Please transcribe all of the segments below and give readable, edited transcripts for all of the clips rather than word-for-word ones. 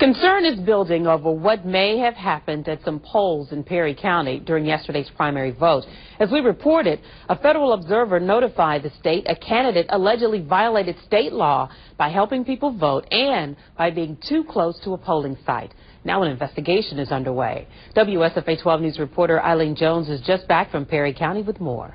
Concern is building over what may have happened at some polls in Perry County during yesterday's primary vote. As we reported, a federal observer notified the state a candidate allegedly violated state law by helping people vote and by being too close to a polling site. Now an investigation is underway. WSFA 12 News reporter Eileen Jones is just back from Perry County with more.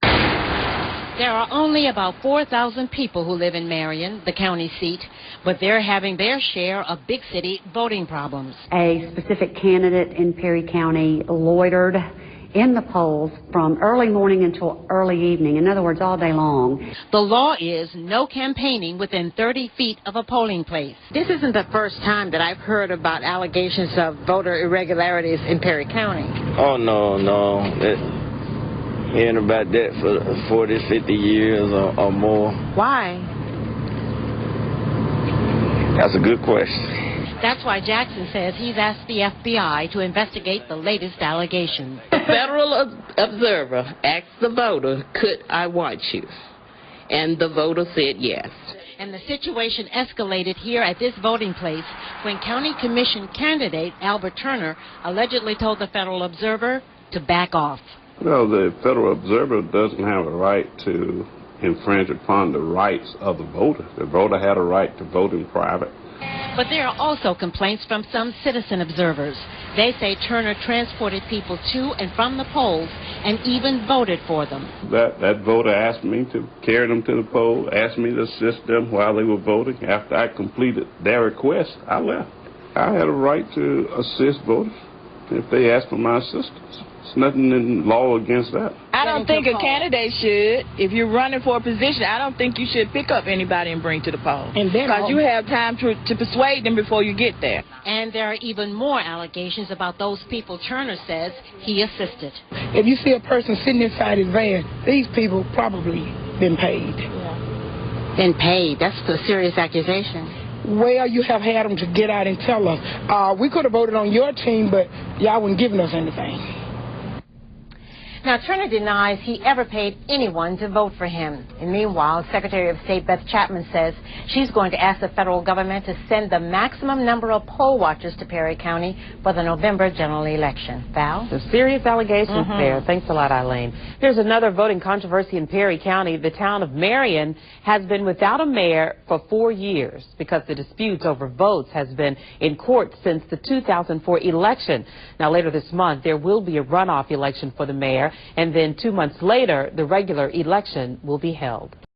There are only about 4,000 people who live in Marion, the county seat, but they're having their share of big city voting problems. A specific candidate in Perry County loitered in the polls from early morning until early evening, in other words, all day long. The law is no campaigning within 30 feet of a polling place. This isn't the first time that I've heard about allegations of voter irregularities in Perry County. Oh, no. Hearing about that for 40, 50 years or more. Why? That's a good question. That's why Jackson says he's asked the FBI to investigate the latest allegations. The federal observer asked the voter, could I watch you? And the voter said yes. And the situation escalated here at this voting place when County Commission candidate Albert Turner allegedly told the federal observer to back off. Well, the federal observer doesn't have a right to infringe upon the rights of the voter. The voter had a right to vote in private. But there are also complaints from some citizen observers. They say Turner transported people to and from the polls and even voted for them. That voter asked me to carry them to the poll, asked me to assist them while they were voting. After I completed their request, I left. I had a right to assist voters if they asked for my assistance. There's nothing in law against that. I don't think a candidate should. If you're running for a position, I don't think you should pick up anybody and bring to the poll. Because you have time to persuade them before you get there. And there are even more allegations about those people Turner says he assisted. If you see a person sitting inside his van, these people probably been paid. Been paid? That's a serious accusation. Well, you have had them to get out and tell us, we could have voted on your team, but y'all wouldn't giving us anything. Now, Turner denies he ever paid anyone to vote for him. And meanwhile, Secretary of State Beth Chapman says she's going to ask the federal government to send the maximum number of poll watchers to Perry County for the November general election. Val? Some serious allegations there. Thanks a lot, Eileen. There's another voting controversy in Perry County. The town of Marion has been without a mayor for 4 years because the disputes over votes has been in court since the 2004 election. Now, later this month, there will be a runoff election for the mayor. And then 2 months later, the regular election will be held.